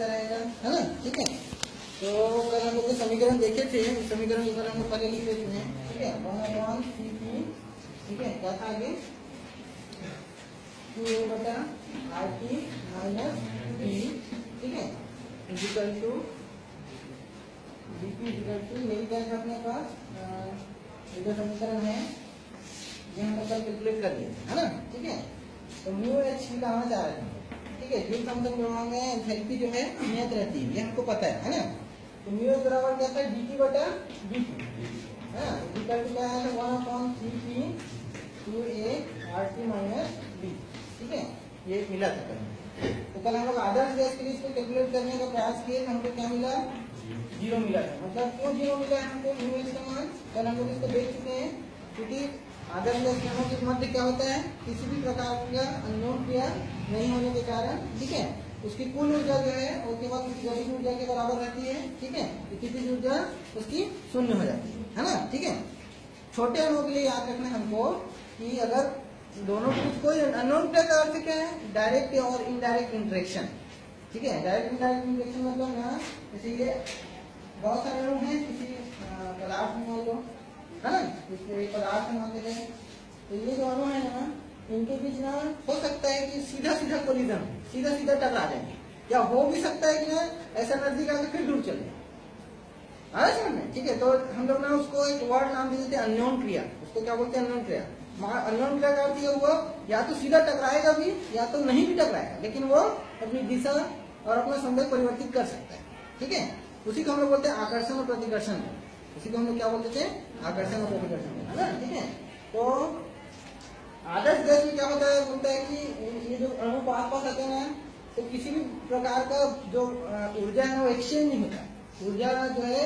रहेगा, है ना। ठीक है, तो कल हम लोग समीकरण देखे थे, समीकरण ऊपर हम लोग पहले लिख देते हैं। ठीक है, 1 CP, ठीक है, क्या था आगे 2A/RT माइनस B, ठीक है, equal to dP equal to यही क्या था अपने पास, ये जो समीकरण है ये हम लोग कल कैलकुलेट कर लिए, है ना। ठीक है, तो μH निकालना चाह रहे थे। ठीक है, जो फंक्शन में एंथैल्पी जो है नियत रहती है, ये हमको पता है ना। तो μH बराबर क्या था dT/dP, है ना। इक्वल टू क्या है 1/3P 2A/RT माइनस B, ठीक है, ये मिला था कल। तो कल हम लोग आदर्श गैस के लिए इसको कैलकुलेट करने का प्रयास किए तो हमको क्या मिला, 0 मिला था। मतलब क्यों 0 मिला है हमको μH का मान, कल हम लोग इसको देख चुके हैं। क्योंकि आदर्श गैस के मध्य क्या होता है, किसी भी प्रकार का अननोन क्रिया नहीं होने के कारण, ठीक है, उसकी कुल ऊर्जा जो है वो केवल उसकी गतिज ऊर्जा के बराबर रहती है। ठीक है, स्थितिज ऊर्जा उसकी शून्य हो जाती है ना। ठीक है, छोटे अणुओं के लिए याद रखना हमको कि अगर दोनों कोई अननोन क्रिया का अर्थ क्या है, डायरेक्ट और इनडायरेक्ट इंटरेक्शन। ठीक है, डायरेक्ट इनडायरेक्ट इंटरेक्शन मतलब यहाँ जैसे ये बहुत सारे अणु हैं किसी पदार्थ में मान लो, है ना, इसमें एक पदार्थ मान लेते हैं। तो ये जो अणु है ना, इनके बीच ना हो सकता है कि सीधा सीधा कोलिजन, सीधा सीधा टकरा जाए, या हो भी सकता है कि ना ऐसा नजदीक आके फिर दूर चले, आ समझ में। ठीक है, तो हम लोग ना उसको एक वर्ड नाम दे देते हैं अननोन क्रिया। उसको क्या बोलते हैं, अननोन क्रिया। अननोन क्रिया का अर्थ यह हुआ या तो सीधा टकराएगा भी या तो नहीं भी टकराएगा, लेकिन वो अपनी दिशा और अपना संवेग परिवर्तित कर सकता है। ठीक है, उसी को हम लोग बोलते हैं आकर्षण और प्रतिकर्षण। उसी को हम लोग क्या बोलते थे, आकर्षण और प्रतिकर्षण, है ना। ठीक है, तो आदर्श गैस में क्या होता है, बोलता है कि ये जो अणु पास पास आते हैं तो किसी भी प्रकार का जो ऊर्जा है वो एक्सचेंज नहीं होता, ऊर्जा जो है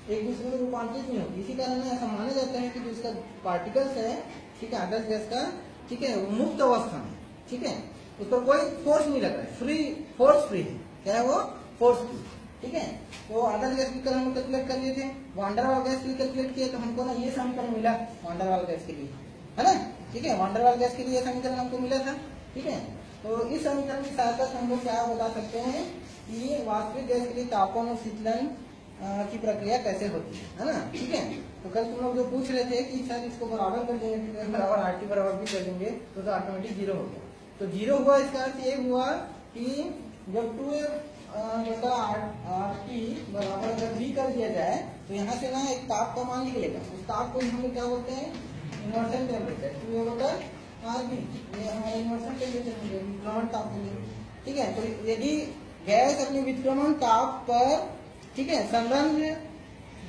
एक दूसरे में रूपांतरित नहीं होती। इसी कारण ऐसा माना जाता है कि जो इसका पार्टिकल्स है, ठीक है, आदर्श गैस का, ठीक है, वो मुक्त अवस्था में, ठीक है, उस पर कोई फोर्स नहीं लग रहा है, फ्री, फोर्स फ्री है। क्या है वो, फोर्स फ्री। ठीक है, तो आदर्श गैस की कल हम कैलकुलेट कर लिए थे। वान डेर वाल गैस के लिए कैलकुलेट किए तो हमको ना ये समीकरण मिला वान डेर वाल गैस के लिए, है ना। ठीक है, वान डेर वाल गैस के लिए समीकरण हमको मिला था। ठीक है, तो इस समीकरण की सहायता से हम लोग क्या बता सकते हैं कि वास्तविक गैस के लिए तापमान और शीतलन की प्रक्रिया कैसे होती है ना। ठीक है, तो कल तुम लोग जो पूछ रहे थे कि सर इसको बराबर कर देंगे, बराबर RT बराबर भी कर देंगे तो ऑटोमेटिक 0 हो गया। तो 0 हुआ, इसका अर्थ ये हुआ कि जब 2A/RT बराबर अगर B कर दिया जाए तो यहाँ से ना एक ताप का मान निकलेगा। उस ताप को हम लोग क्या बोलते हैं, इनवर्सन टेम्परेचर, 2A/RB, ये हमारा इनवर्सन टेम्परेचर हो गया, विक्रमण ताप हो गया। ठीक है, तो यदि गैस अपने विक्रमण ताप पर, ठीक है, संलग्न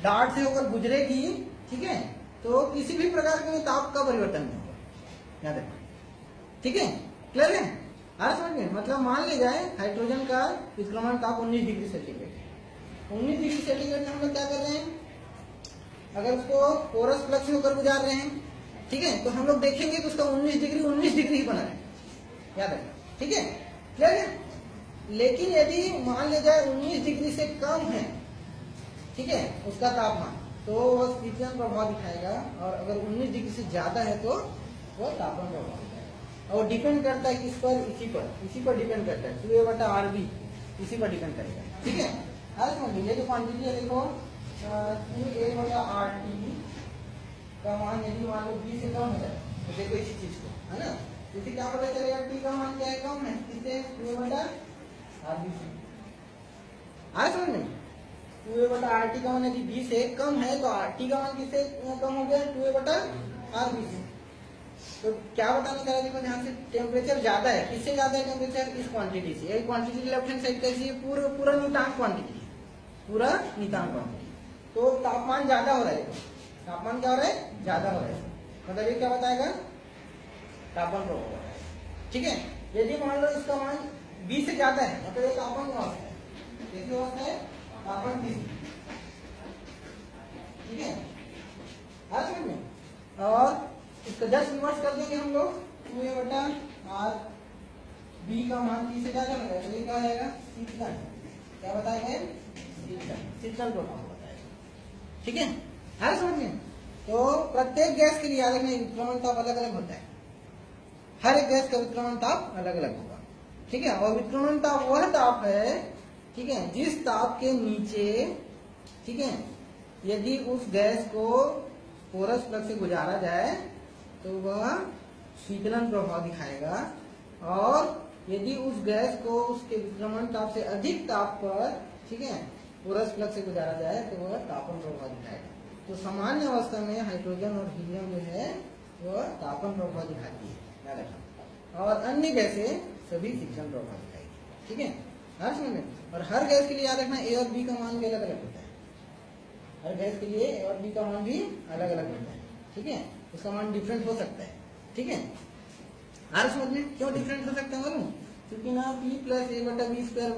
डार्ट से होकर गुजरेगी, ठीक है, तो किसी भी प्रकार के ताप का परिवर्तन नहीं होगा, याद रखना। ठीक है, क्लियर है, समझ में। मतलब मान ले जाए हाइड्रोजन का विक्रमण ताप 19 डिग्री सेंटीग्रेड, 19 डिग्री सेंटीग्रेड में हम लोग क्या कर रहे हैं, अगर उसको पोरस फ्लक्स में होकर गुजार रहे हैं, ठीक है, तो हम लोग देखेंगे कि उसका 19 डिग्री ही बना है, याद रखना। ठीक है, क्लियर है। लेकिन यदि मान ले जाए 19 डिग्री से कम है, ठीक है, उसका तापमान, तो वह शीतलन प्रभाव दिखाएगा, और अगर 19 डिग्री से ज्यादा है तो वह तापमान प्रभाव दिखाएगा। और डिपेंड करता है किस पर, इसी पर डिपेंड करता है, 2A/RB इसी पर डिपेंड करेगा। ठीक है, आज समझिए ये जो क्वांटिटी है, देखो 2A/RT का मान यदि मान लो 20 से कम हो जाए तो देखो इसी चीज को, है ना, इसे क्या पता चलेगा, T का मान क्या है, कम है, इससे 2A/RB से। आज समझ में, 2A/RT का मान यदि 20 से कम है तो RT का मान किससे कम हो गया, 2A/RB से। तो क्या बताना चाह रहा है, देखो ध्यान से, टेम्परेचर ज्यादा है, किससे ज्यादा है टेम्परेचर, इस क्वांटिटी से। ये क्वांटिटी लेफ्ट हैंड साइड कैसी है, पूरा नितांक क्वांटिटी, पूरा नितांक क्वांटिटी। तो तापमान ज्यादा हो रहा है, तापमान क्या हो रहा है, ज्यादा हो रहा है, मतलब ये क्या बताएगा, तापमान प्रभाव हो रहा है। ठीक है, यदि मान लो इसका मान 20 से ज्यादा है मतलब ये तापमान क्या होता है, कैसी अवस्था है, तापमान 30। ठीक है, आज समझ में। और इसका जस्ट रिवर्स कर देंगे हम लोग, 2A/RB का मान 30 से ज्यादा होगा तो ये क्या आएगा, शीतलन। क्या बताएगा, शीतलन प्रभाव बताएगा। ठीक है, आज समझ में। तो प्रत्येक गैस के लिए याद रखना विक्रमण ताप अलग अलग होता है, हर एक गैस का विक्रमण ताप अलग अलग होगा। ठीक है, और विक्रमण ताप वह ताप है ठीक है, जिस ताप के नीचे, ठीक है, यदि उस गैस को पोरस प्लग से गुजारा जाए तो वह शीतलन प्रभाव दिखाएगा, और यदि उस गैस को उसके विक्रमण ताप से अधिक ताप पर, ठीक है, पोरस प्लग से गुजारा जाए तो वह तापन प्रभाव दिखाएगा। तो सामान्य अवस्था में हाइड्रोजन और हीलियम जो है वह तापन प्रभाव दिखाती है, याद रखना, और अन्य गैसें सभी शीतलन प्रभाव दिखाएगी। ठीक है, हर समझ में। और हर गैस के लिए याद रखना ए और बी का मान भी अलग अलग होता है। हर गैस के लिए ए और बी का मान भी अलग अलग होता है। ठीक है, उसका मान डिफरेंट हो सकता है। ठीक है, हर समझ में क्यों डिफरेंट हो सकता है मालूम? क्योंकि ना P प्लस ए बटा B square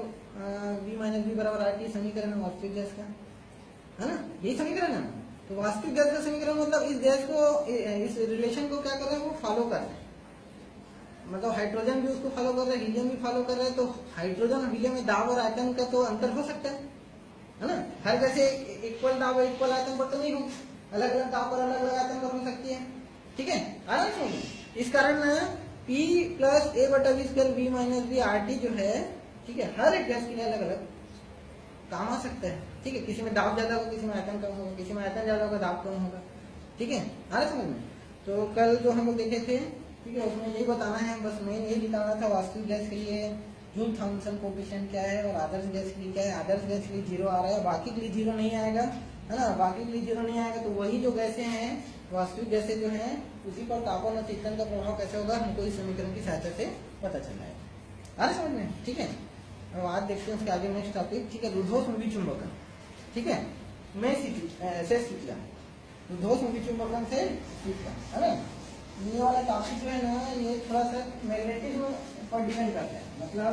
B minus B बराबर आर टी समीकरण है वास्तविक गैस का, है ना, यही समीकरण है। तो वास्तविक गैस का समीकरण मतलब इस गैस को, इस रिलेशन को क्या कर रहे हैं, वो फॉलो कर रहे हैं। मतलब हाइड्रोजन भी उसको फॉलो कर रहा है, हीलियम भी फॉलो कर रहा है। तो हाइड्रोजन और हीलियम में दाब और आयतन का तो अंतर हो सकता है ना। हर जैसे इक्वल दाब और इक्वल आयतन पर तो नहीं हो, अलग अलग दाब और अलग अलग आयतन पर हो सकती है। ठीक है, आराम से। इस कारण P प्लस ए बटा B square B minus B R T जो है, ठीक है, हर एक गैस के लिए अलग अलग काम आ सकता है। ठीक है, किसी में दाब ज्यादा होगा, किसी में आयतन कम होगा, किसी में आयतन ज्यादा होगा, दाब कम होगा। ठीक है, आ रहा समझ में। तो कल जो हम लोग देखे थे, ठीक है, उसमें यही बताना है, बस मेन यही दिखाना था। वास्तविक गैस के लिए जूल थॉमसन कोएफिशिएंट क्या है, और आदर्श गैस के लिए क्या है। आदर्श गैस के लिए 0 आ रहा है, बाकी के लिए 0 नहीं आएगा, है ना, बाकी के लिए 0 नहीं आएगा। तो वही जो गैसें हैं, वास्तविक गैसें जो हैं, उसी पर तापन और शीतलन का प्रभाव कैसे होगा हमको इस समीकरण की सहायता से पता चल जाएगा। आ रहा समझ में। ठीक है, अब आज देखते हैं उसके आगे नेक्स्ट टॉपिक। ठीक है, रुद्धोष्म विचुंबकन। ठीक है, मैं से शीतलन, रुद्धोष्म विचुंबकन से शीतलन, है ना। ये वाला टॉपिक जो है ना, ये थोड़ा सा मैग्नेटिज्म पर डिपेंड करता है, मतलब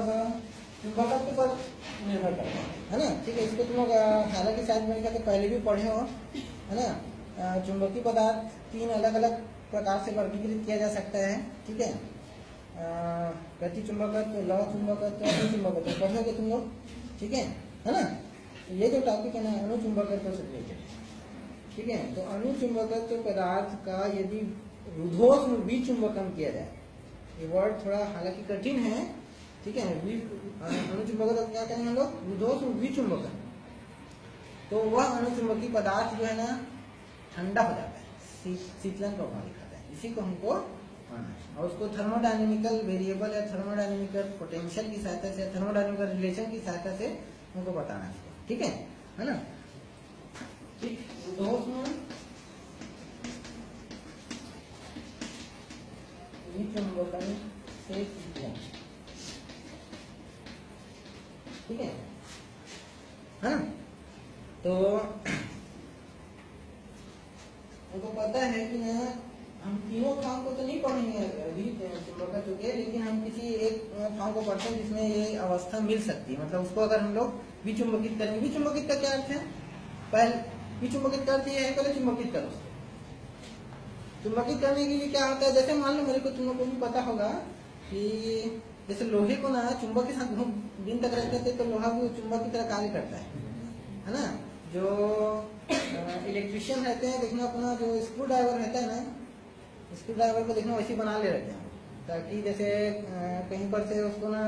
चुंबकत्व पर निर्भर करता है ना। ठीक है, इसको तुम लोग हालांकि शायद मेरे ख्याल से पहले भी पढ़े हो, है ना। चुंबकीय पदार्थ 3 अलग अलग प्रकार से वर्गीकृत किया जा सकता है। ठीक है, गति चुंबकत्व, लौह चुंबकत्व, अणु चुंबकत्व पढ़ोगे तुम लोग। ठीक है ना। तो ये जो टॉपिक है ना, अणु चुंबकत्व से रिलेटेड है। ठीक है, तो अणु चुंबकत्व पदार्थ का यदि रुद्धोष्म विचुंबकन किया जाए, ये वर्ड थोड़ा हालांकि कठिन है। ठीक है, अणु चुंबकत्व क्या कहेंगे हम लोग, रुद्धोष्म विचुंबकन। तो वह अणुचुंबकीय पदार्थ जो है ना ठंडा हो जाता है, शीतलन प्रभाव दिखाता है। इसी को हमको मानना है, और उसको थर्मोडायनेमिकल वेरिएबल या थर्मोडायनेमिकल पोटेंशियल की सहायता से, थर्मोडायनेमिकल रिलेशन की सहायता से हमको बताना है इसको। ठीक है ना। ठीक, विचुंबकन से शीतलन। ठीक है ना। तो हमको पता है कि ना, हम तीनों फॉर्म को तो नहीं पढ़ेंगे अभी चुंबकत्व के, लेकिन हम किसी एक फॉर्म को पढ़ते हैं जिसमें ये अवस्था मिल सकती है। मतलब उसको अगर हम लोग विचुंबकित करेंगे। विचुंबकित का क्या अर्थ है? पहले विचुंबकित का अर्थ ये है, पहले चुंबकित करो। चुंबकित करने के लिए क्या होता है, जैसे मान लो मेरे को, तुम लोग को भी पता होगा कि जैसे लोहे को ना चुंबक के साथ दिन तक रहते थे, तो लोहा भी चुंबक की तरह कार्य करता है ना। जो इलेक्ट्रिशियन रहते हैं, देखना अपना जो स्क्रू ड्राइवर रहता है ना, स्क्रू ड्राइवर को देखना वैसे बना ले रहते हैं, ताकि जैसे कहीं पर से उसको ना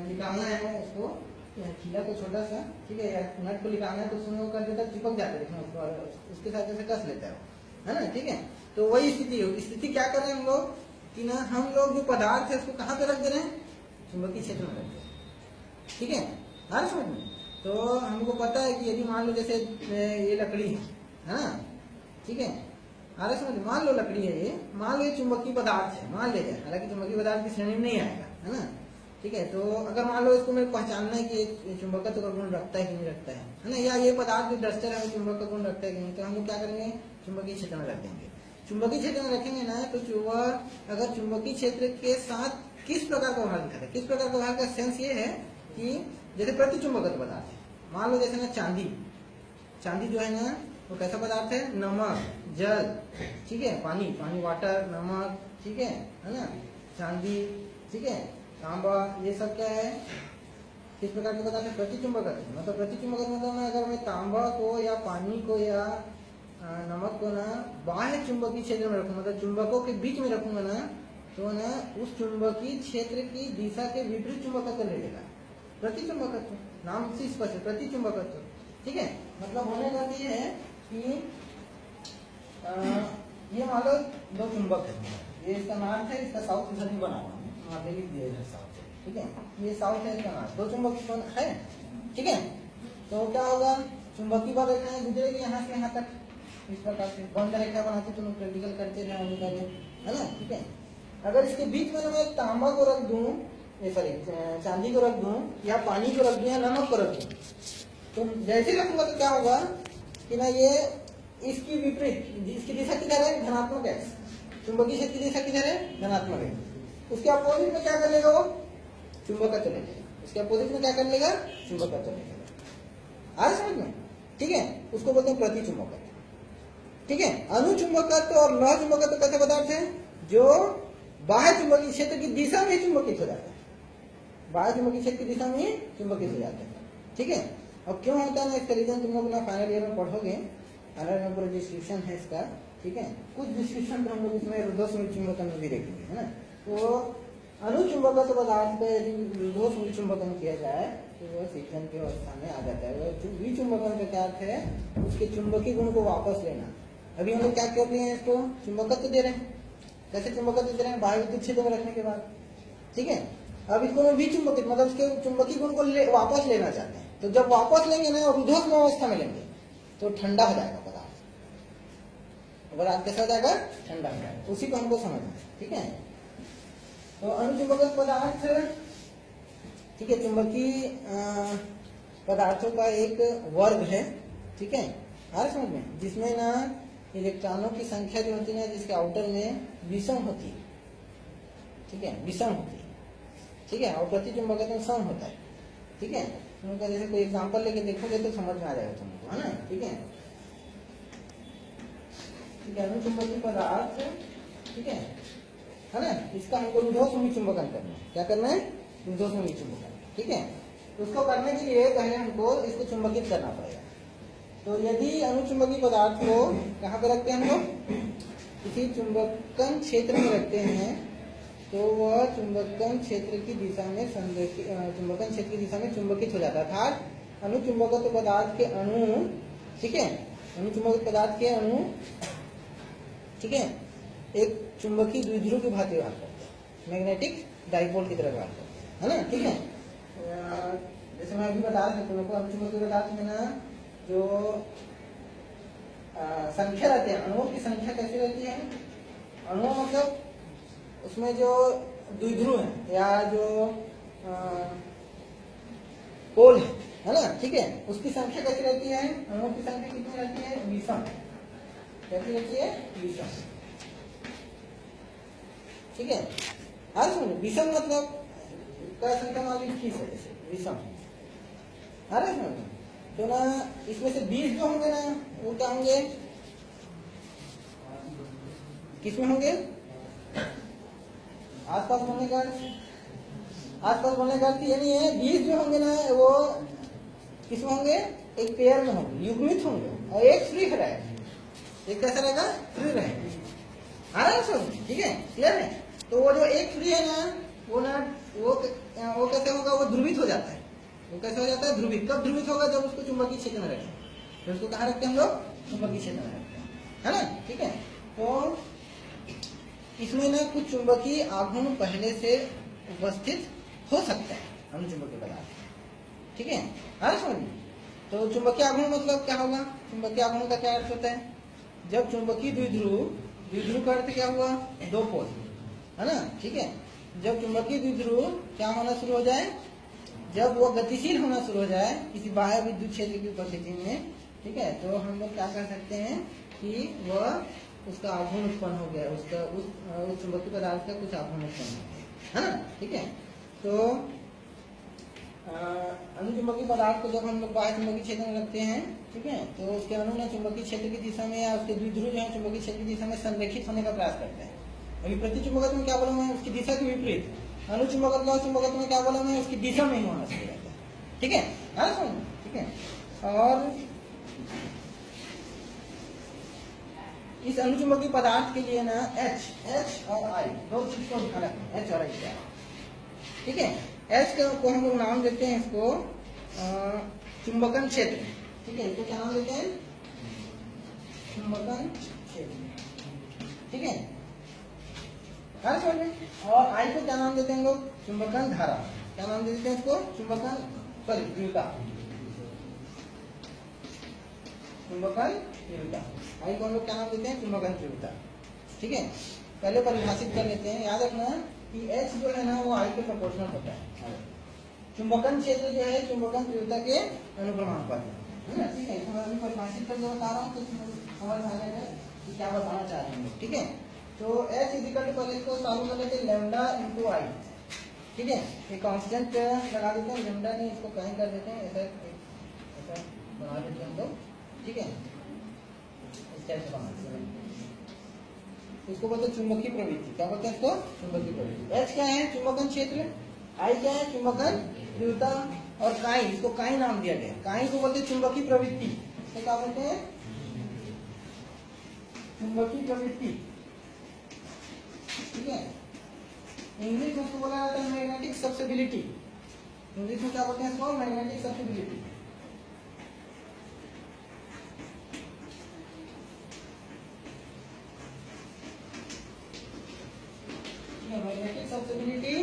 निकालना है, उसको खीला को छोटा सा, ठीक है, या नट को निकालना है, तो उसमें वो कर देता है, चिपक जाता है, देखना उसको, उसके साथ जैसे कस लेता है ना। ठीक है, तो वही स्थिति क्या कर रहे हैं हम लोग कि ना, हम लोग जो पदार्थ है उसको कहाँ पे रख दे रहे हैं, चुंबकीय क्षेत्र में रख दे रहे हैं। ठीक है, हर समझ में। तो हमको पता है कि यदि मान लो जैसे ये लकड़ी है ना, ठीक है, अरे समझ, मान लो लकड़ी है ये, मान लो ये चुंबकीय पदार्थ है, मान ले जाए, हालांकि चुंबकीय पदार्थ की श्रेणी में नहीं आएगा, है ना। ठीक है, तो अगर मान लो इसको मेरे पहचानना है कि चुंबकत्व का गुण रखता है कि नहीं रखता है ना, या ये पदार्थ जो डस्टर है चुंबक का गुण रखता है कि नहीं, तो हम लोग क्या करेंगे, चुंबकीय क्षेत्र में रख देंगे। चुंबकीय क्षेत्र में रखेंगे ना, तो वह अगर चुंबकीय क्षेत्र के साथ किस प्रकार का व्यवहार दिखाता है, किस प्रकार का व्यवहार का सेंस ये है कि जैसे प्रतिचुंबकत्व पदार्थ है, मान लो जैसे ना चांदी जो है ना, वो कैसा पदार्थ है, नमक, जल, ठीक है, पानी वाटर, नमक, ठीक है ना, चांदी, ठीक है, तांबा, ये सब क्या है, किस प्रकार के पदार्थ है, प्रतिचुंबकत्व। मतलब प्रतिचुंबकत्व मतलब ना, अगर मैं तांबा को या पानी को या नमक को ना बाह्य चुंबकीय क्षेत्र में रखूँ, मतलब चुंबकों के बीच में रखूंगा ना, तो ना उस चुंबकीय क्षेत्र की दिशा के विपरीत चुंबकत्व ले लेगा, प्रतिचुंबकत्व। नाम से स्पष्ट है, प्रति चुंबकत्व। ठीक है, मतलब होने का ये है कि ये मान लो दो चुंबक है, ये इसका नॉर्थ है, इसका साउथ इधर नहीं बना हुआ, वहाँ पे लिख दिया इधर साउथ है। ठीक है, ये साउथ है, इसका नॉर्थ, दो चुंबक है। ठीक है, तो क्या होगा, चुंबकीय बल रेखाएं गुजरेगी यहाँ से यहाँ तक, इस प्रकार से बंद रेखा बनाते तुम प्रैक्टिकल करते जाओगे, है ना। ठीक है, अगर इसके बीच में मैं तांबा को रख दूं, सॉरी चांदी को रख दूं, या पानी को रख दूं, या नमक को रख दूं, तो जैसे ही रखूंगा तो क्या होगा कि ना ये इसकी विपरीत, इसकी दिशा किधर है, धनात्मक है, चुंबकीय क्षेत्र की दिशा किधर है, धनात्मक है। उसके अपोजिट में क्या कर लेगा वो, चुंबक का चलेगा, उसके अपोजिट में क्या कर लेगा, चुंबक का चलेगा। आ समझ में। ठीक है, उसको बोलते हैं प्रति चुंबकत्व। ठीक है, अनुचुंबकत्व और लौह चुंबकत्व कैसे पदार्थ है, जो बाह्य चुंबकीय क्षेत्र की दिशा में चुंबकित हो जाता है, बाह्य चुंबकीय क्षेत्र की दिशा में चुंबकित हो जाता है। ठीक है, अब क्यों होता है ना, इसका रीजन तुम लोग ना फाइनल ईयर में पढ़ोगे, फाइनल ईयर में पूरा डिस्क्रिप्शन है इसका। ठीक है, कुछ डिस्क्रिप्शन तो हम लोग इसमें 2 मिनट चुंबकन भी देखेंगे, है ना। तो अनुचुंबकत्व पदार्थ पे यदि 2 मिनट चुंबकन किया जाए तो वह शिक्षण के अवस्था में आ जाता है। विचुंबकन का क्या अर्थ है, उसके चुंबकीय गुण को वापस लेना। अभी हम लोग क्या कर रहे हैं, इसको चुंबकत्व दे रहे हैं, कैसे चुंबकत्व दे रहे हैं, बाह्य विद्युत क्षेत्र में रखने के बाद। ठीक है, अब इसको विचुंबकित मतलब उसके चुंबकीय गुण को वापस लेना चाहते हैं, तो जब वापस लेंगे ना, रुद्धोष्म अवस्था में लेंगे तो ठंडा हो जाएगा पदार्थ कैसा हो जाएगा, ठंडा हो जाएगा, उसी को हमको समझना है। ठीक है, तो अनुचुंबक पदार्थ, ठीक है, चुंबकीय पदार्थों का एक वर्ग है। ठीक है, हर समझ में, जिसमें ना इलेक्ट्रॉनों की संख्या जो होती है, जिसके आउटर में विषम होती है। ठीक है, विषम होती है। ठीक है, और प्रति चुंबकत्व सम होता है। ठीक है, तुमको जैसे कोई एग्जांपल लेके देखोगे तो समझ में आ जाएगा तुमको, है ना। ठीक है, अनुचुंबकीय पदार्थ, ठीक है ना, इसका हमको रुद्धोष्म चुंबकन करना है। क्या करना है, रुद्धोष्म चुंबकन। ठीक है, तो उसको करने के लिए पहले हमको इसको चुंबकित करना पड़ेगा। तो यदि अनुचुंबकीय पदार्थ को कहाँ पे रखते हैं हम लोग, किसी चुंबकन क्षेत्र में रखते हैं, तो वह चुंबकन क्षेत्र की दिशा में चुंबकन क्षेत्र की दिशा में चुंबकित हो जाता है। अर्थात अनुचुंबकत्व पदार्थ के अणु, ठीक है, अनुचुंबक पदार्थ के अणु, ठीक है, एक चुंबकीय द्विध्रुव की भांति व्यवहार करते हैं, मैग्नेटिक डाइपोल की तरह व्यवहार करते हैं, है ना। ठीक है, जैसे मैं अभी बता रहा हूँ, अनुचुंबकीय पदार्थ में ना जो संख्या रहती है, अणुओं की संख्या कैसी रहती है, अणु मतलब उसमें जो द्विध्रुव है या जो पोल है ना, ठीक है, उसकी संख्या कैसी रहती है, अणुओं की संख्या कितनी रहती है, विषम, कैसी रहती है, विषम। ठीक है, आज सुनिए, विषम मतलब का संख्या मान लीजिए 20 है, जैसे विषम, अरे सुनिए, तो ना इसमें से 20 जो होंगे ना, वो क्या होंगे, किसमें होंगे, आसपास बोलने का, आसपास बोलने का ये नहीं है, 20 जो होंगे ना वो किसमें होंगे, एक पेयर में होंगे, युग्मित होंगे, और एक फ्री रहेगा, एक कैसा रहेगा, फ्री रहेगा, आराम से। ठीक है, क्लियर है। तो वो जो एक फ्री है ना, वो कैसे होगा, वो ध्रुवित हो जाता है। वो कैसे हो जाता है, ध्रुवित। कब ध्रुवित होगा, जब उसको चुंबकीय क्षेत्र में रखें। तो उसको कहाँ रखते हैं हम लोग, चुंबकीय क्षेत्र में रखते हैं, है ना। ठीक है, तो इसमें ना कुछ चुंबकीय आघूर्ण पहले से उपस्थित हो सकता है अनुचुंबकीय पदार्थ। ठीक है, हाँ समझिए। तो चुंबकीय आघूर्ण मतलब क्या होगा, चुंबकीय आघूर्ण का क्या अर्थ होता है, जब चुंबकीय द्विध्रुव, द्विध्रुव का अर्थ क्या हुआ, 2 पोल, है ना। ठीक है, जब चुंबकीय द्विध्रुव क्या होना शुरू हो जाए, जब वो गतिशील होना शुरू हो जाए किसी बाह्य विद्युत क्षेत्र की उपस्थिति में, ठीक है, तो हम लोग क्या कर सकते हैं कि वह उसका आघूर्ण उत्पन्न हो गया, उसका उस चुंबकीय पदार्थ का कुछ आघूर्ण उत्पन्न हो गया, है ना। ठीक है, तो अनुचुंबकीय पदार्थ को जब हम लोग बाह्य चुंबकीय क्षेत्र में रखते हैं, ठीक है, तो उसके अणु ना चुंबकीय क्षेत्र की दिशा में या उसके द्विध्रुव जो है चुंबकीय क्षेत्र की दिशा में संरेखित होने का प्रयास करते हैं। अभी प्रति चुंबकत्व में क्या बोला मैं, उसकी दिशा के विपरीत, अनुचुंबकत्व और चुंबकत्व में क्या बोला मैं, उसकी दिशा में ही होना चाहिए रहता है। ठीक है, हाँ समझ, ठीक है। और इस अनुचुंबकीय पदार्थ के लिए ना H और I दो चीज को ध्यान रखना, H और I क्या, ठीक है। H को हम लोग नाम देते हैं इसको चुंबकन क्षेत्र, ठीक है, इसको क्या नाम देते हैं, चुंबकन क्षेत्र, ठीक है, समझ में। और आई को क्या नाम देते हैं हम लोग, चुंबकन धारा, क्या नाम देते हैं इसको, चुंबकन तीव्रता, चुंबकन तीव्रता, आई को हम लोग क्या नाम देते हैं, चुंबकन तीव्रता, ठीक है। पहले परिभाषित कर लेते हैं, याद रखना कि H जो है ना वो आई के प्रोपोर्शनल होता है, चुंबकन क्षेत्र जो है चुंबकन तीव्रता के अनुक्रमानुपाती है ना, ठीक है। इसको मैं परिभाषित करके बता रहा हूँ तो समझ में आ जाएगा कि क्या बताना चाह रहे हैं, ठीक है। तो H इक्वल टू इसको सॉल्व कर लेते हैं लैम्डा इनटू आई, ठीक है, ये कांस्टेंट लगा देते हैं, लैम्डा नहीं इसको कहीं कर देते हैं, ऐसा बना देते हैं हम लोग, ठीक है, इस टाइप से बना देते हैं। इसको बोलते हैं चुंबकीय प्रवृत्ति, क्या बोलते हैं इसको, चुंबकीय प्रवृत्ति। H क्या है, चुंबकन क्षेत्र, I क्या है, चुंबकन तीव्रता, और काई, इसको काई नाम दिया गया, काई को बोलते हैं चुंबकीय प्रवृत्ति, तो क्या बोलते हैं, चुंबकीय प्रवृत्ति, ठीक है। इंग्लिश में इसको बोला जाता है मैग्नेटिक सब्सिबिलिटी, इंग्लिश में क्या बोलते हैं इसको, मैग्नेटिक सब्सिबिलिटी, मैग्नेटिक सब्सिबिलिटी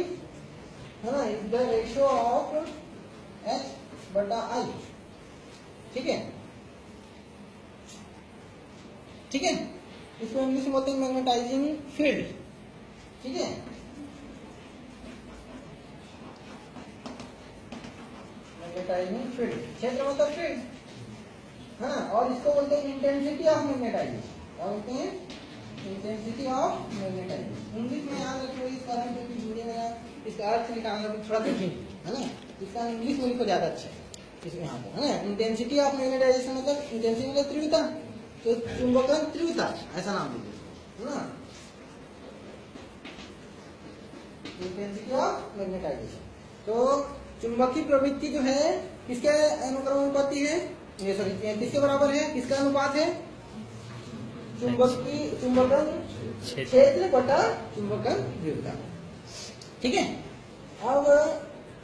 है ना, is the ratio of H बटा I, ठीक है, ठीक है। इसको इंग्लिश में बोलते हैं मैग्नेटाइजिंग फील्ड, ठीक है, मैग्नेटाइजिंग फील्ड, क्षेत्र मतलब फील्ड, हाँ। और इसको बोलते हैं इंटेंसिटी ऑफ मैग्नेटाइजिंग, क्या बोलते हैं, इंटेंसिटी ऑफ मैग्नेटाइजिंग। इंग्लिश में याद रखो इस कारण क्योंकि हिंदी में इसका अर्थ निकालना भी थोड़ा कठिन है ना, इसका इंग्लिश में लिखो ज्यादा अच्छा है यहाँ पे, है ना। इंटेंसिटी ऑफ मैग्नेटाइजेशन मतलब इंटेंसिटी मतलब तीव्रता, तो चुंबकन तीव्रता ऐसा नाम दीजिए, है ना, इंटेंसिटी ऑफ मैग्नेटाइजेशन। तो चुंबकीय प्रवृत्ति जो है किसके अनुक्रमानुपाती है, ये सॉरी किसके बराबर है, किसका अनुपात है, चुंबकन क्षेत्र बटा चुंबकन तीव्रता, ठीक है। अब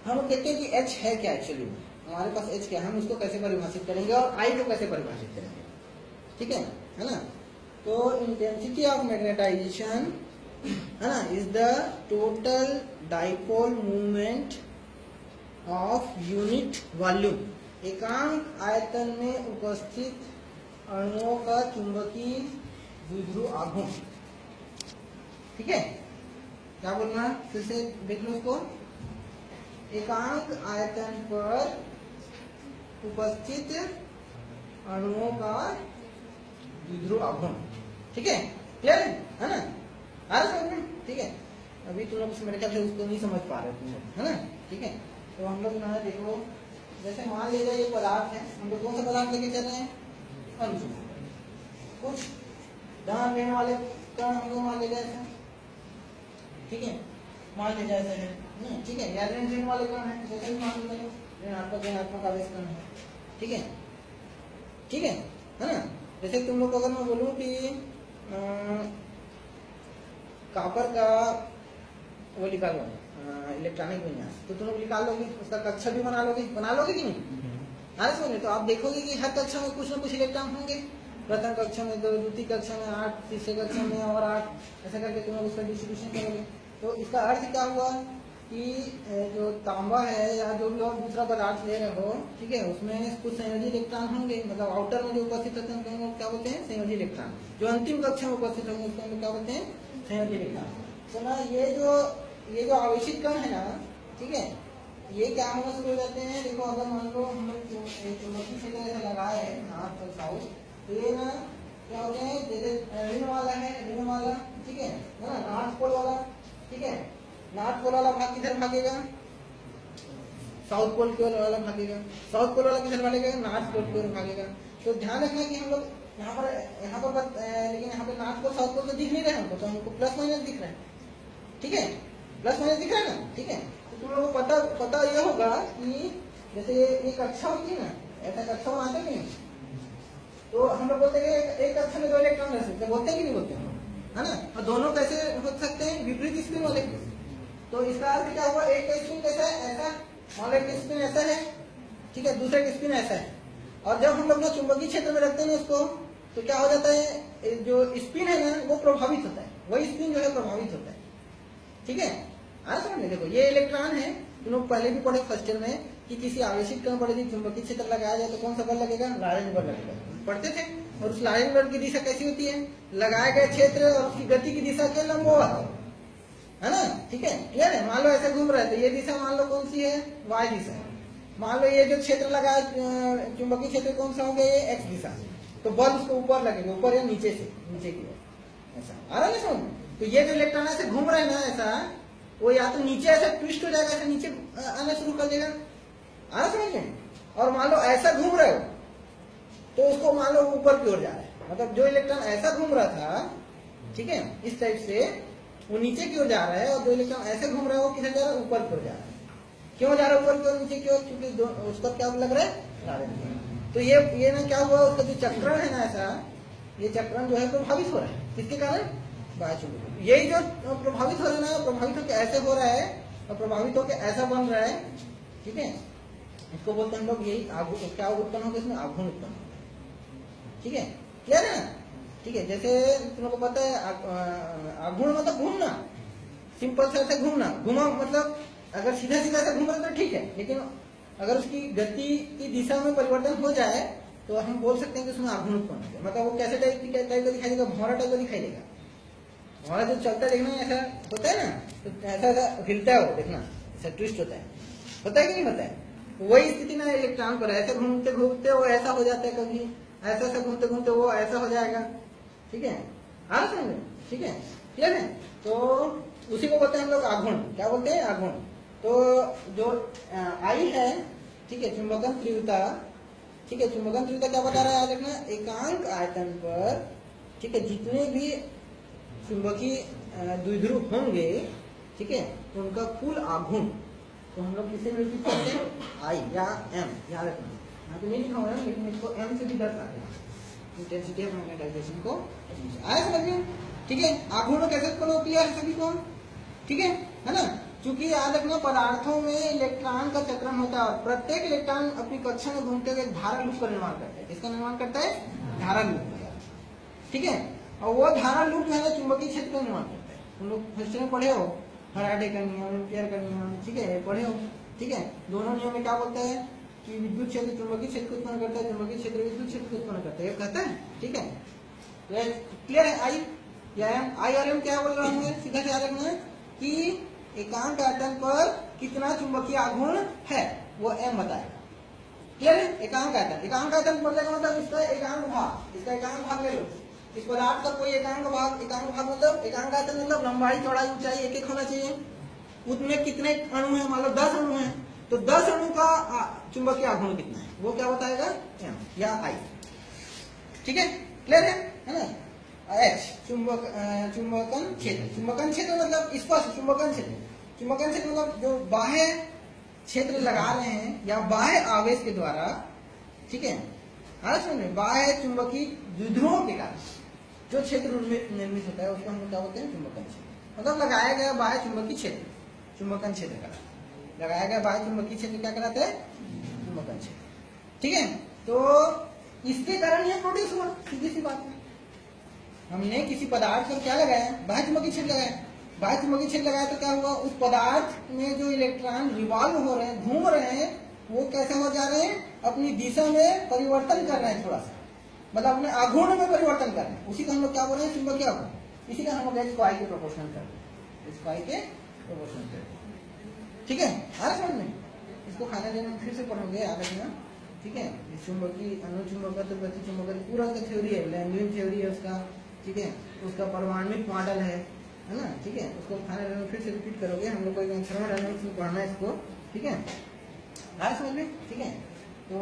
हम कहते हैं कि H है क्या, एक्चुअली हमारे पास H क्या है, हम उसको कैसे परिभाषित करेंगे और I को कैसे परिभाषित करेंगे, ठीक है ना। तो इंटेंसिटी ऑफ मैग्नेटाइजेशन है ना, is the total dipole movement of unit volume, एकांक आयतन में उपस्थित अणुओं का चुंबकीय द्विध्रुव आघूर्ण, ठीक है। क्या बोलना, फिर से देख लो उसको, एकांक आयतन पर उपस्थित अणुओं का द्विध्रुव आघूर्ण, ठीक है, क्लियर है ना, आ रहा समझ में, ठीक है। अभी तुम लोग मेरे ख्याल से उसको नहीं समझ पा रहे तुम लोग, है ना, ठीक है। तो हम लोग ना देखो, जैसे मान लीजिए ये पदार्थ है, हम लोग कौन सा पदार्थ लेके चल रहे हैं, अंशु, कुछ ध्यान देने वाले कण हम लोग मान ले जाए, ठीक है, मान ले जाए है, ठीक है, या ऋण ऋण वाले कण है, जैसे भी मान लो ऋणात्मक ऋणात्मक आवेश कण है, ठीक है, ठीक है ना। जैसे तुम लोग अगर मैं बोलूं कि कॉपर का वो निकालो इलेक्ट्रॉनिक विन्यास, तो तुम लोग निकाल लोगे, उसका कक्षा भी बना लोगे कि नहीं, अरे सुनिए, तो आप देखोगे कि हर कक्षा में कुछ ना कुछ इलेक्ट्रॉन होंगे, प्रथम कक्षा में 2, द्वितीय कक्षा में 8, तीसरे कक्षा में और 8, ऐसा करके तुम लोग उसका डिस्ट्रीब्यूशन करोगे। तो इसका अर्थ क्या हुआ कि जो तांबा है या जो भी और दूसरा पदार्थ ले रहे हो, ठीक है, उसमें कुछ संयोजी इलेक्ट्रॉन होंगे, मतलब आउटर में जो उपस्थित होते हैं उनको क्या बोलते हैं, संयोजी इलेक्ट्रॉन। जो अंतिम कक्षा में उपस्थित होंगे उसको हम क्या बोलते हैं, संयोजी इलेक्ट्रॉन। तो ना ये जो आवेशित कण है ना, ठीक है, ये क्या होना शुरू हो जाते हैं, देखो अगर मान लो हम लोग चुंबकीय क्षेत्र ऐसा लगाए नॉर्थ और साउथ, तो ये ना क्या होते हैं, जैसे ऋण वाला है, ऋण वाला, ठीक है ना, नॉर्थ पोल वाला, ठीक है, नॉर्थ पोल वाला भाग किधर भागेगा, साउथ पोल की ओर वाला भागेगा, साउथ पोल वाला किधर भागेगा, नॉर्थ पोल की ओर भागेगा। तो ध्यान रखना कि हम लोग यहाँ पर लेकिन यहाँ पे नॉर्थ पोल साउथ पोल तो दिख नहीं रहे हमको, तो हमको प्लस माइनस दिख रहा है, ठीक है, प्लस माइनस दिख रहा है ना, ठीक है। तो तुम लोगों को पता यह होगा कि जैसे ये कक्षा होती है ना, ऐसा कक्षा बनाते नहीं, तो हम लोग बोलते हैं एक कक्षा में 2 इलेक्ट्रॉन रह सकते हैं, बोलते हैं कि नहीं बोलते हैं, है ना। और दोनों कैसे हो सकते हैं, विपरीत स्पिन वाले। तो इसका अर्थ क्या हुआ, एक का स्पिन कैसा है, ऐसा, मान लो एक स्पिन ऐसा है, ठीक है, दूसरा का स्पिन ऐसा है। और जब हम लोग ना चुंबकीय क्षेत्र में रखते हैं ना उसको, तो क्या हो जाता है, जो स्पिन है ना वो प्रभावित होता है, वही स्पिन जो है प्रभावित होता है। ठीक है, आज समझ में, देखो ये इलेक्ट्रॉन है, तुम लोग पहले भी पढ़े फर्स्ट ईयर में कि किसी आवेशित कण पर यदि चुंबकीय क्षेत्र लगाया जाए तो कौन सा बल लगेगा, लॉरेंट बल लगेगा, पढ़ते थे। और उस लॉरेंट बल की दिशा कैसी होती है, लगाए गए क्षेत्र और उसकी गति की दिशा के लंबवत, है ना। ठीक है, क्लियर है। मान लो ऐसे घूम रहा है तो ये दिशा मान लो कौन सी है, वाई दिशा है। मान लो ये जो क्षेत्र लगा चुंबकीय क्षेत्र कौन सा हो गया, ये एक्स दिशा, तो बल उसको ऊपर लगेगा, ऊपर या नीचे से, नीचे की ओर, ऐसा आ रहा है समझ। तो ये जो इलेक्ट्रॉन ऐसे घूम रहे हैं ना ऐसा, वो या तो नीचे ऐसे ट्विस्ट हो जाएगा, ऐसे नीचे आना शुरू कर देगा, आ रहा समझ में। और मान लो ऐसा घूम रहे हो तो उसको मान लो ऊपर की ओर जा रहा है, मतलब जो इलेक्ट्रॉन ऐसा घूम रहा था, ठीक है, इस टाइप से वो नीचे की ओर जा रहा है, और जो इलेक्ट्रॉन ऐसे घूम रहा है वो किधर जा रहा है, ऊपर की ओर जा रहा है। क्यों जा रहा है ऊपर की ओर, नीचे की ओर, क्योंकि उसका क्या लग रहा है, तो ये ना क्या हुआ, उसका जो चक्रण है ना ऐसा, ये चक्रण जो है प्रभावित हो रहा है, किसके कारण, बाह्य। यही जो प्रभावित हो रहा है ना, प्रभावित होकर ऐसे हो रहा है और प्रभावित होकर ऐसा बन रहा है, ठीक है, इसको बोलते हैं हम लोग, यही क्या उत्पन्न होगा, इसमें आघूर्ण उत्पन्न होगा। ठीक है, क्लियर है ना। ठीक है, जैसे तुम लोग को पता है आघूर्ण मतलब घूमना, सिंपल से ऐसे घूमना, घुमा मतलब अगर सीधा सीधा से घूम रहे तो ठीक है, लेकिन अगर उसकी गति की दिशा में परिवर्तन हो जाए तो हम बोल सकते हैं कि उसमें आघूर्ण उत्पन्न हो जाए। मतलब वो कैसे टाइप का दिखाई देगा, भौरा टाइप का दिखाई देगा। भौरा जो चलता है देखना ऐसा होता है ना, तो ऐसा ऐसा हिलता है वो, देखना ऐसा ट्विस्ट होता है कि नहीं होता है। वही स्थिति ना इलेक्ट्रॉन पर, ऐसे घूमते घूमते वो ऐसा हो जाता है, कभी ऐसा ऐसा घूमते घूमते वो ऐसा हो जाएगा। ठीक है, आ रहा समझ, ठीक है, क्लियर है। तो उसी को बोलते हैं हम लोग आघूर्ण, क्या बोलते हैं, आघूर्ण। तो जो आई है, ठीक है, चुंबकन तीव्रता, ठीक है, चुंबकन तीव्रता क्या बता रहा है, देखना, एकांक आयतन पर, ठीक है, जितने भी चुंबकीय द्विध्रुव होंगे, ठीक है, तो उनका कुल आघूर्ण, तो हम लोग किसे निरूपित करते हैं, आई या एम, याद रखना, यहाँ पे नहीं लिखा हुआ है लेकिन इसको एम से भी दर्शाते हैं, इंटेंसिटी ऑफ मैग्नेटाइजेशन को। आया समझ में, ठीक है। आघूर्ण कैसे उत्पन्न होती है सभी को, ठीक है ना। चूंकि याद रखना, पदार्थों में इलेक्ट्रॉन का चक्रण होता है और प्रत्येक इलेक्ट्रॉन अपनी कक्षा में घूमते हुए धारा लूप का निर्माण करता है। किसका निर्माण करता है, धारा लूप का, ठीक है। और वो धारा लूप जो है ना चुंबकीय क्षेत्र का निर्माण करता है। तुम लोग फर्स्ट में पढ़े हो फैराडे का नियम, एम्पियर का नियम, ठीक है, पढ़े हो, ठीक है। दोनों नियम में क्या बोलता है कि विद्युत क्षेत्र चुंबकीय क्षेत्र को उत्पन्न करता है, चुंबकीय क्षेत्र विद्युत क्षेत्र को उत्पन्न करता है, ये कहता है, ठीक है। क्लियर है। आई या एम, आई और एम क्या बोल रहा हूँ, सीधा से याद रखना कि एकांक आयतन पर कितना चुंबकीय आघूर्ण है वो एम बताएगा। क्लियर है। एकांक आयतन, एकांक आयतन बोलने का मतलब इसका एकांक भाग, इसका एकांक भाग ले लो। इस पदार्थ का कोई एकांक भाग, एकांक भाग मतलब एकांक आयतन मतलब लंबाई चौड़ाई ऊंचाई एक एक होना चाहिए। उसमें कितने अणु है, मान लो 10 अणु है, तो 10 अणु का चुंबकीय आघूर्ण कितना है वो क्या बताएगा, एम या आई। ठीक है, क्लियर है ना। एच चुंबकन क्षेत्र, चुंबकन क्षेत्र मतलब स्पष्ट चुंबकन क्षेत्र, चुंबकन क्षेत्र मतलब जो बाह्य क्षेत्र लगा रहे हैं या बाह्य आवेश के द्वारा, ठीक है, समझ, बाह्य चुंबकीय द्विध्रुवों के कारण जो क्षेत्र निर्मित होता है उसको हम क्या बोलते हैं, चुंबकन क्षेत्र। मतलब लगाया गया बाह्य चुंबकीय क्षेत्र, चुंबकन क्षेत्र का लगाया गया बाह्य चुंबकीय क्षेत्र क्या कहलाता है, चुंबकन क्षेत्र। ठीक है, तो इसके कारण यह प्रोड्यूस हुआ, सीधी सी बात है। हमने किसी पदार्थ पर क्या लगाया, बाह्य चुंबकीय क्षेत्र लगाया, बाह्य चुंबकीय क्षेत्र लगाया तो क्या हुआ, उस पदार्थ में जो इलेक्ट्रॉन रिवॉल्व हो रहे हैं, घूम रहे हैं, वो कैसे हो जा रहे हैं, अपनी दिशा में परिवर्तन कर रहे हैं, थोड़ा सा मतलब अपने आघूर्ण में परिवर्तन कर रहे हैं। उसी का हम लोग क्या बोल रहे हैं, चुंबकीय आघूर्ण। इसी का हम लोग स्क्वायर के प्रोपोर्शनल कर रहे हैं, स्क्वायर के प्रोपोर्शनल कर रहे हैं। ठीक है, आ समझ में। इसको खाने देने में फिर से पढ़ोगे याद रखना, ठीक है। चुंबकीय अनुचुंबकत्व प्रतिचुंबकत्व पूरा का थ्योरी है, लैंगलिन थ्योरी है उसका, ठीक है, उसका परमाणुक मॉडल है ना, ठीक है। उसको खाने देने में फिर से रिपीट करोगे, हम लोग को थर्मोडायनामिक्स में पढ़ना है इसको, ठीक है, आ समझ में। ठीक है, तो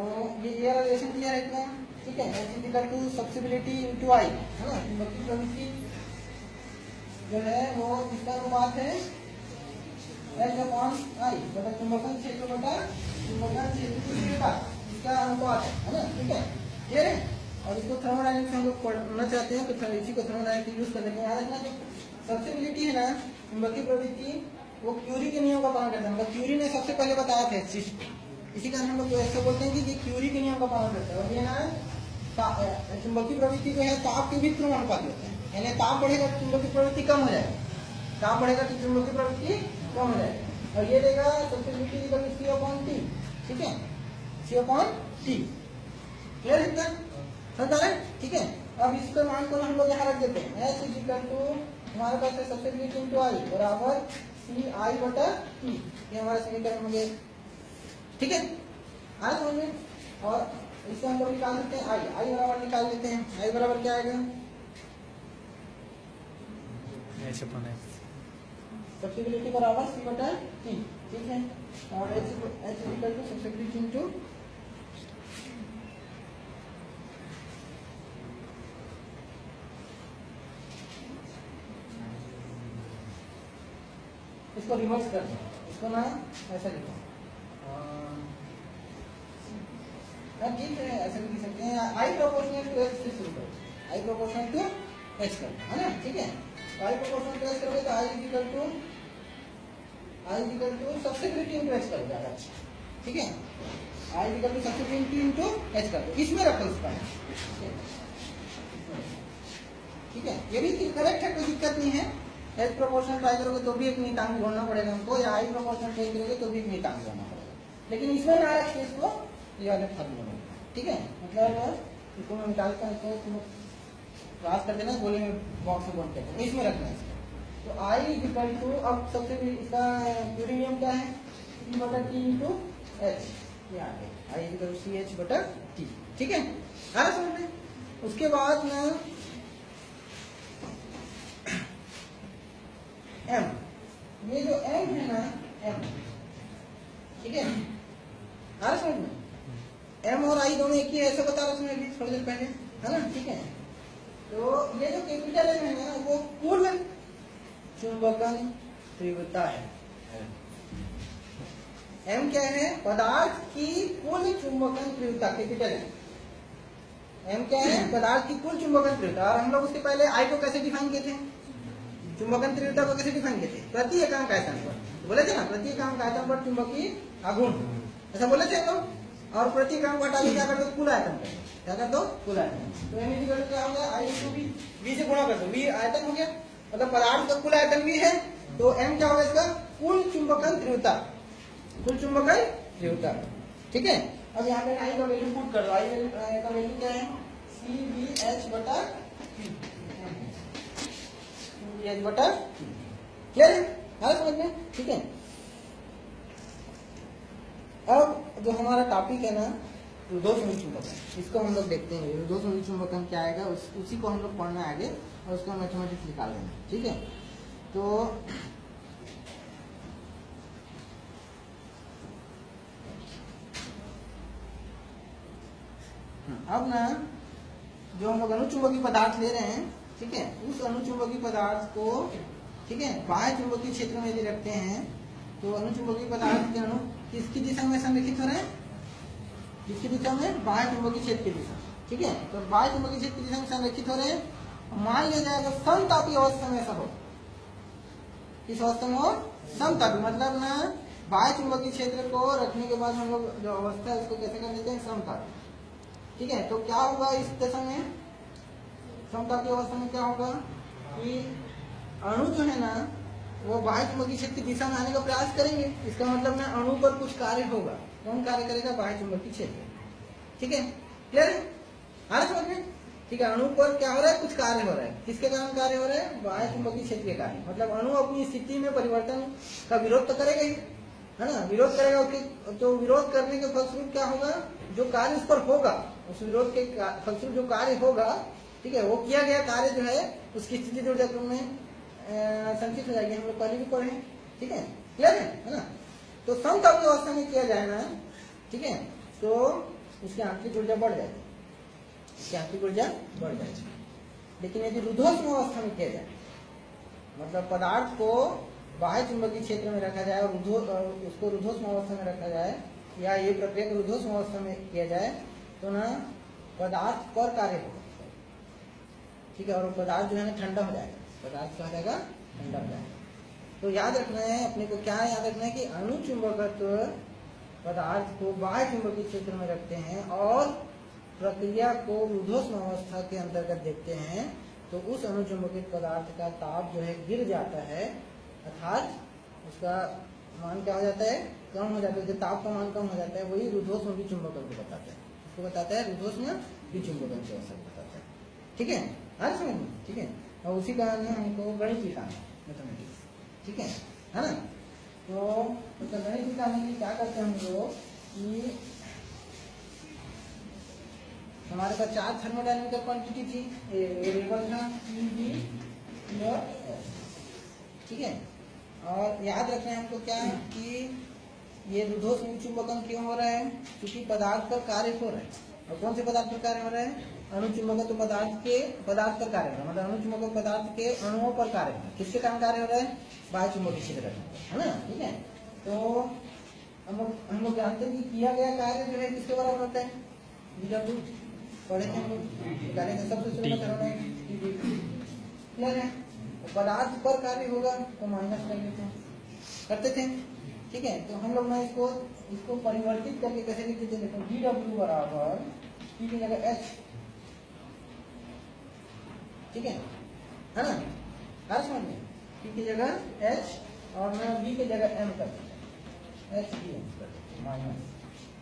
ये रिलेशन क्लियर है इतना, ठीक है। H equal to susceptibility into I, है ना, चुंबकीय प्रवृत्ति जो है वो इसका अनुपात है H अपॉन आई, बटा चुंबकन क्षेत्र बटा चुंबकन क्षेत्र की तीव्रता, इसका अनुपात है ना, ठीक है, क्लियर है। और इसको थर्मोडायनामिक्स हम लोग पढ़ना चाहते हैं तो इसी को थर्मोडायनामिक्स यूज करने के बाद ना, जो सब्सिबिलिटी है ना, चुंबकीय प्रवृत्ति, वो क्यूरी के नियम का पालन करता है। मतलब क्यूरी ने सबसे पहले बताया था इसी कारण हम लोग ऐसा बोलते हैं कि क्यूरी के नियम का पालन करते हैं। और ये ना चुंबकीय प्रवृत्ति जो है ताप के भी समानुपाती होते हैं, यानी ताप बढ़ेगा तो चुंबकीय प्रवृत्ति कम हो जाएगा, ताप बढ़ेगा तो चुंबकीय प्रवृत्ति कम हो जाएगा। और ये देगा सब्सिट्यूटिविटी इक्वल टू C/T, ठीक है, C/T, क्लियर है इतना समझ रहे, ठीक है। अब इसके मान को हम लोग यहाँ रख देते हैं, H इक्वल टू हमारे पास है सब्सिट्यूटिविटी इनटू I बराबर CI/T, ये हमारा समीकरण हो गया, ठीक है, आ समझ में। और इससे हम लोग निकाल सकते हैं I बराबर निकाल लेते हैं, I बराबर क्या आएगा, सब्सिट्यूटिविटी बराबर C/T, ठीक है, और H equal to susceptibility into इसको रिवर्स कर दो, इसको ना ऐसा लिखो, ठीक है, ऐसे भी लिख सकते हैं, I प्रोपोर्शनल टू H से शुरू करो, I प्रोपोर्शनल टू H करो, है ना, ठीक है। I प्रोपोर्शनल टू H करोगे तो I equal to susceptibility into H करोगे, अच्छा, ठीक है, I equal to susceptibility into H कर दो, इसमें रखो इसका, ठीक है, ये भी करेक्ट है, कोई दिक्कत नहीं है। H प्रोपोर्शनल ट्राई करोगे तो भी एक नियतांक ढूंढना पड़ेगा हमको, या I प्रोपोर्शनल ट्राई करोगे तो भी एक नियतांक ढूंढना पड़ेगा, लेकिन इसमें ना रखिए इसको, ये वाले फार्मूला में, ठीक है, मतलब इसको मैं निकालता हूँ, इसको तुम क्रॉस कर देना, गोले में बॉक्स में बॉन्ड करके इसमें रखना है इसको। तो I इक्वल टू, अब सबसे इसका क्यूरी नियम क्या है, C/T इनटू H, ये आ गया, I इक्वल टू CH/T, ठीक है, आ रहा समझ में। उसके बाद ना M, ये जो M है ना, M, ठीक है, आ रहा समझ में, M और I दोनों एक ही है, ऐसा बता रहा था मैं थोड़ी देर पहले, है ना, ठीक है। तो ये जो कैपिटल M है ना, वो कुल चुंबकन तीव्रता है। M क्या है, पदार्थ की कुल चुंबकन तीव्रता, कैपिटल M क्या है, पदार्थ की कुल चुंबकन तीव्रता। और हम लोग उसके पहले I को कैसे डिफाइन किए थे, चुंबकन तीव्रता को कैसे डिफाइन किए थे, प्रति एकांक आयतन पर बोले थे ना, प्रति एकांक आयतन पर चुंबकीय आघूर्ण, ऐसा बोले थे हम लोग। और प्रति एकांक हटा के क्या कर दो, कुल आयतन पर, क्या कर दो, कुल आयतन। तो M इक्वल क्या हो गया, I इनटू V से गुणा कर दो, V आयतन हो गया, मतलब पदार्थ का कुल आयतन भी है, तो M क्या होगा इसका, कुल चुंबकन तीव्रता, कुल चुंबकन तीव्रता, ठीक है। अब यहाँ पे I का वैल्यू पुट कर दो, I का वैल्यू क्या है, CVH/T, क्लियर है, समझ में, ठीक है। अब जो हमारा टॉपिक है ना, रुद्धोष्म चुंबकन, इसको हम लोग देखते हैं, रुद्धोष्म चुंबकन क्या आएगा, उसी को हम लोग पढ़ना है आगे, और उसका मैथमेटिक्स निकाल देना, ठीक है। तो अब ना जो हम लोग अणुचुंबकीय पदार्थ ले रहे हैं, ठीक है, उस अणुचुंबकीय पदार्थ को, ठीक है, बाह्य चुंबकीय क्षेत्र में यदि रखते हैं, तो अणुचुंबकीय पदार्थ के अणु किसकी दिशा में संरेखित हो रहे हैं, किसकी दिशा में, बाह्य चुंबकीय क्षेत्र की दिशा, ठीक है। तो बाह्य चुंबकीय क्षेत्र की दिशा में संरेखित हो रहे हैं, मान लिया जाएगा समतापी अवस्था में ऐसा हो, इस अवस्था में हो समतापी, मतलब ना बाह्य चुंबकीय क्षेत्र को रखने के बाद हम लोग जो अवस्था है उसको कैसे कर देते हैं, समतापी, ठीक है। तो क्या होगा इस दशा में, समतापी अवस्था में क्या होगा कि अणु जो है ना, वो बाह्य चुंबकीय क्षेत्र की दिशा में आने का प्रयास करेंगे, इसका मतलब ना अणु पर कुछ कार्य होगा, कौन कार्य करेगा, बाह्य चुंबकीय क्षेत्र, ठीक है, क्लियर है, आ रहा समझ में, ठीक है। अणु पर क्या हो रहा है, कुछ कार्य हो रहा है, किसके कारण कार्य हो रहा है, बाह्य चुंबकीय क्षेत्र के कारण, मतलब अणु अपनी स्थिति में परिवर्तन का विरोध तो करेगा ही, है ना, विरोध करेगा, उसके तो विरोध करने के फलस्वरूप क्या होगा, जो कार्य उस पर होगा, उस विरोध के फलस्वरूप जो कार्य होगा, ठीक है, वो किया गया कार्य जो है उसकी स्थिति ऊर्जा क्रम में संचित हो जाएगी, हम लोग पहले भी पढ़े, ठीक है, क्लियर है ना। तो समतापी अवस्था में किया जाए ना, ठीक है, तो उसकी आंतरिक ऊर्जा बढ़ जाएगी, उसकी आंतरिक ऊर्जा बढ़ जाएगी। लेकिन यदि रुद्धोष्म अवस्था में किया जाए, मतलब पदार्थ को बाह्य चुंबकीय क्षेत्र में रखा जाए और उसको रुद्धोष्म अवस्था में रखा जाए, या ये प्रक्रिया को रुद्धोष्म अवस्था में किया जाए, तो ना पदार्थ पर कार्य होगा, ठीक है, और पदार्थ जो है ना ठंडा हो जाएगा, पदार्थ क्या हो जाएगा, ठंडा हो जाएगा। तो याद रखना है अपने को, क्या याद रखना है कि अणुचुंबकत्व पदार्थ को बाह्य चुंबकीय क्षेत्र में रखते हैं और प्रक्रिया को ऊर्ध्वस्म अवस्था के अंतर्गत देखते हैं, तो उस अनुचुंबकित पदार्थ का ताप जो है गिर जाता है, अर्थात उसका मान क्या हो जाता है, कम हो जाता है। जब ताप का मान कम हो जाता है, वही ऊर्ध्वस्म विचुंबकन को बताता है। उसको बताता है ऊर्ध्वस्म विचुंबकन की अवस्था बताता है। ठीक है, आ समझ में? ठीक है, और उसी कारण हमको गणित लिखाना है, मैथमेटिक्स। ठीक है ना? तो उसका गणित निकालने के लिए क्या करते हैं हम लोग कि हमारे पास 4 थर्मोडायनेमिकल क्वांटिटी थी, वेरिएबल था Pv और S। ठीक है, और याद रखना है हमको क्या कि ये ऊर्ध्वस्म चुंबकन क्यों हो रहा है, क्योंकि पदार्थ पर कार्य हो रहा है। और कौन से पदार्थ पर कार्य हो रहा है? अणुचुंबकत्व पदार्थ पर कार्य हो रहा है, मतलब अणुचुंबक पदार्थ के अणुओं पर कार्य हो रहा है। किसके कारण कार्य हो रहा है? बाह्य चुंबकीय क्षेत्र है ना। ठीक है, तो हम लोग जानते हैं कि किया गया कार्य जो है किसके बराबर होता है? W पढ़े थे हम लोग, जाने का सबसे सुलभ क्लियर है। पदार्थ पर कार्य होगा तो माइनस कर लेते हैं, करते थे। ठीक है, तो हम लोग ना इसको परिवर्तित करके कैसे लिख देते हैं? देखो dW बराबर P की जगह H। ठीक है ना? हर समझ में P की जगह H और मैं B की जगह M कर देता हूँ, H माइनस